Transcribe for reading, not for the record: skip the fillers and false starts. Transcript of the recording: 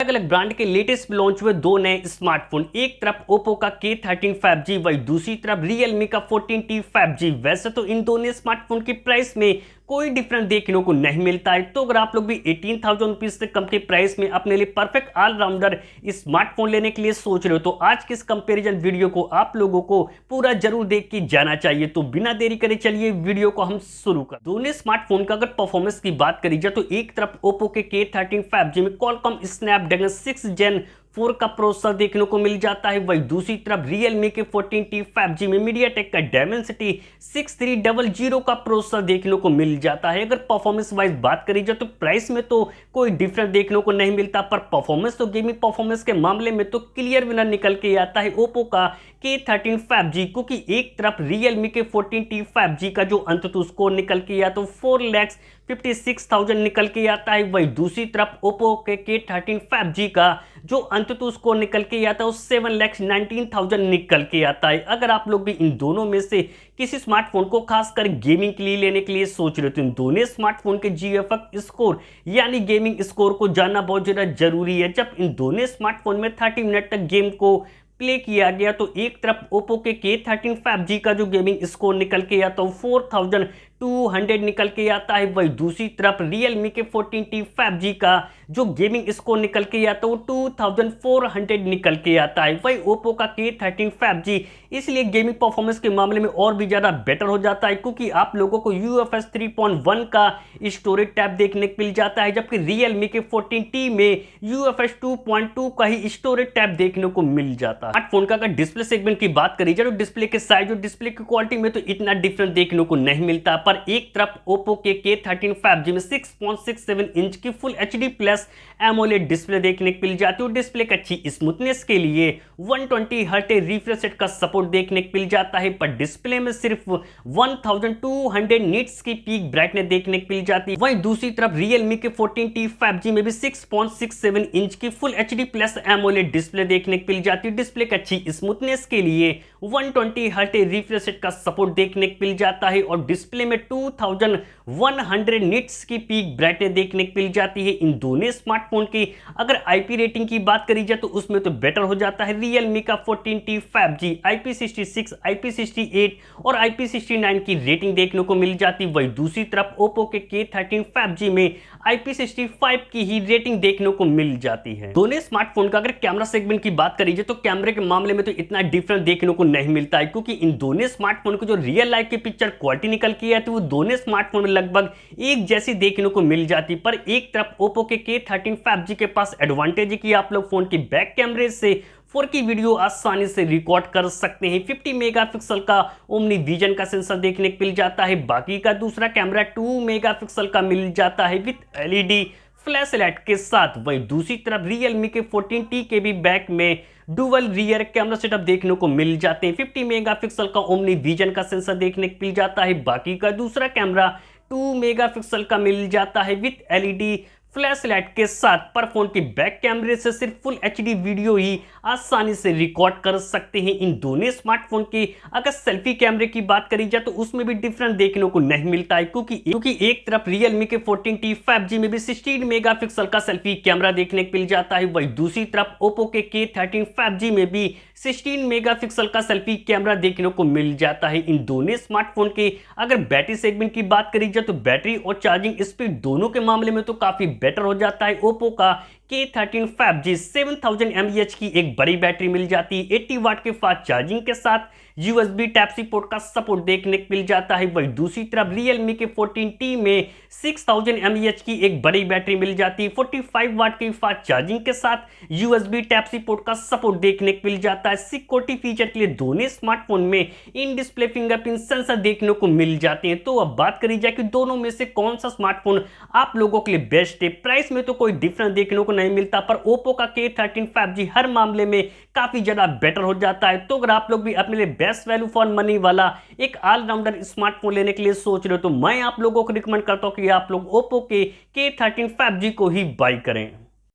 अलग अलग ब्रांड के लेटेस्ट लॉन्च हुए दो नए स्मार्टफोन, एक तरफ ओप्पो का K13 5G, वही दूसरी तरफ रियलमी का 14T 5G। वैसे तो इन दोनों स्मार्टफोन की प्राइस में कोई डिफरेंस देखने को नहीं मिलता है, तो अगर आप लोग भी 18,000 रुपीज से कम के प्राइस में अपने लिए परफेक्ट ऑलराउंडर स्मार्टफोन लेने के लिए सोच रहे हो तो आज के इस कंपैरिजन वीडियो को आप लोगों को पूरा जरूर देख के जाना चाहिए। तो बिना देरी करे चलिए वीडियो को हम शुरू कर। दोनों स्मार्टफोन का अगर परफॉर्मेंस की बात करी जाए तो एक तरफ ओप्पो के K13 5G में क्वालकॉम स्नैपड्रैगन 6 Gen 4 का प्रोसेसर देखने को मिल जाता है, वही दूसरी तरफ रियलमी के 14T 5G में मीडियाटेक का Dimensity 6300 का प्रोसेसर देखने को मिल जाता है। अगर परफॉर्मेंस वाइज बात करी जाए तो प्राइस में तो कोई डिफरेंस देखने को नहीं मिलता, पर परफॉर्मेंस तो गेमिंग परफॉर्मेंस के मामले में तो क्लियर विनर निकल के आता है ओप्पो का K13 5G, क्योंकि एक तरफ रियलमी के 14T 5G का जो अंततः स्कोर निकल के आता तो 4,56,000 निकल के आता है, वही दूसरी तरफ ओप्पो के K13 5G का जो अंततः स्कोर निकल के आता है 7,19,000 निकल के आता है। अगर आप लोग भी इन दोनों में से किसी स्मार्टफोन को खासकर गेमिंग के लिए लेने के लिए सोच रहे हो तो इन दोनों स्मार्टफोन के GFX स्कोर यानी गेमिंग स्कोर को जानना बहुत ज्यादा जरूरी है। जब इन दोनों स्मार्टफोन में 30 मिनट तक गेम को प्ले किया गया तो एक तरफ ओप्पो के K13 5G का जो गेमिंग स्कोर निकल के आता है 4,200 निकल के आता है, वही दूसरी तरफ रियलमी के 14T 5G का जो गेमिंग स्कोर निकल के आता है वो 2,400 निकल के आता है। वही ओप्पो का K13 5G इसलिए गेमिंग परफॉर्मेंस के मामले में और भी ज़्यादा बेटर हो जाता है, क्योंकि आप लोगों को UFS 3.1 का स्टोरेज टैब देखने को मिल जाता है, जबकि रियलमी के 14T में UFS 2.2 का ही स्टोरेज टैब देखने को मिल जाता है। स्मार्टफोन का अगर डिस्प्ले सेगमेंट की बात करी जाए तो डिस्प्ले के साइज और डिस्प्ले की क्वालिटी में तो इतना डिफरेंस देखने को नहीं मिलता, पर एक तरफ ओप्पो के K13 5G में 6.67 इंच की full HD plus AMOLED display देखने को मिल जाती है। डिस्प्ले की अच्छी स्मूथनेस के लिए 120 हर्ट्ज रिफ्रेश रेट का सपोर्ट देखने को मिल जाता है, पर डिस्प्ले में सिर्फ 1200 निट्स की पीक ब्राइटनेस देखने को मिल जाती है। वहीं दूसरी तरफ रियलमी के 14T 5G में भी 6.67 इंच की full HD plus AMOLED display देखने को मिल जाती है। डिस्प्ले की अच्छी स्मूथनेस के लिए 120 हर्ट्ज रिफ्रेश रेट का सपोर्ट देखने को मिल जाता है और डिस्प्ले में 2100 निट्स की पीक ब्राइटनेस देखने को मिल जाती है। इन दोनों स्मार्टफोन की अगर IP रेटिंग की बात करी जाए तो उसमें तो बेटर हो जाता है रियलमी का 14T 5G IP66, IP68 और IP69 की रेटिंग देखने को मिल जाती है, वही दूसरी तरफ ओप्पो के K13 5G में IP65 की ही रेटिंग देखने को मिल जाती है। दोनों स्मार्टफोन का अगर कैमरा सेगमेंट की बात करी जाए तो कैमरे के मामले में तो इतना डिफरेंस देखने को नहीं मिलता है, क्योंकि इन दोनों स्मार्टफोन को जो रियल लाइफ की पिक्चर क्वालिटी निकल के आती है वो दोनों स्मार्टफोन में लगभग एक जैसी देखने को मिल जाती, पर एक तरफ ओप्पो के K13 5G के पास एडवांटेज है कि आप लोग फोन की बैक कैमरे से 4K वीडियो आसानी से रिकॉर्ड कर सकते हैं। 50 मेगापिक्सल का ओमनी विजन का सेंसर देखने को मिल जाता है, बाकी का दूसरा कैमरा 2 मेगापिक्सल का मिल जाता है विद LED फ्लैश लाइट के साथ। वहीं दूसरी तरफ रियलमी के 14T के भी बैक में डुअल रियर कैमरा सेटअप देखने को मिल जाते हैं। 50 मेगापिक्सल का ओमनी विजन का सेंसर देखने को मिल जाता है, बाकी का दूसरा कैमरा 2 मेगापिक्सल का मिल जाता है विद LED फ्लैश लाइट के साथ। पर फोन की बैक कैमरे से सिर्फ फुल HD वीडियो ही आसानी से रिकॉर्ड कर सकते हैं। इन दोनों स्मार्टफोन की अगर सेल्फी कैमरे की बात करी जाए तो उसमें भी डिफरेंस देखने को नहीं मिलता है, क्योंकि एक तरफ रियलमी के 14T 5G में भी 16 मेगापिक्सल का सेल्फी कैमरा देखने को मिल जाता है, वही दूसरी तरफ ओप्पो के K13 5G में भी 16 मेगापिक्सल का सेल्फी कैमरा देखने को मिल जाता है। इन दोनों स्मार्टफोन के अगर बैटरी सेगमेंट की बात करी जाए तो बैटरी और चार्जिंग स्पीड दोनों के मामले में तो काफी बेटर हो जाता है। ओप्पो का K13 5G 7000 mAh की एक बड़ी बैटरी मिल जाती है, 80 वाट के फास्ट चार्जिंग के साथ USB Type-C पोर्ट का सपोर्ट देखने को मिल जाता है, वही दूसरी तरफ रियलमी के 14T में 6000 mAh की एक बड़ी बैटरी मिल जाती है, 45 वाट की फास्ट चार्जिंग के साथ USB Type-C पोर्ट का सपोर्ट देखने को मिल जाता है। सिक्योरिटी फीचर के लिए दोनों स्मार्टफोन में इन डिस्प्ले फिंगरप्रिंट सेंसर देखने को मिल जाते हैं। तो अब बात करी जाए कि दोनों में से कौन सा स्मार्टफोन आप लोगों के लिए बेस्ट है। प्राइस में तो कोई डिफरेंस देखने को नहीं मिलता, पर ओप्पो का K13 5G हर मामले में काफी ज्यादा बेटर हो जाता है। तो अगर आप लोग भी अपने लिए बेस्ट वैल्यू फॉर मनी वाला एक ऑलराउंडर स्मार्टफोन लेने के लिए सोच रहे हो तो मैं आप लोगों को रिकमेंड करता हूं कि आप लोग ओप्पो के K13 5G को ही बाय करें।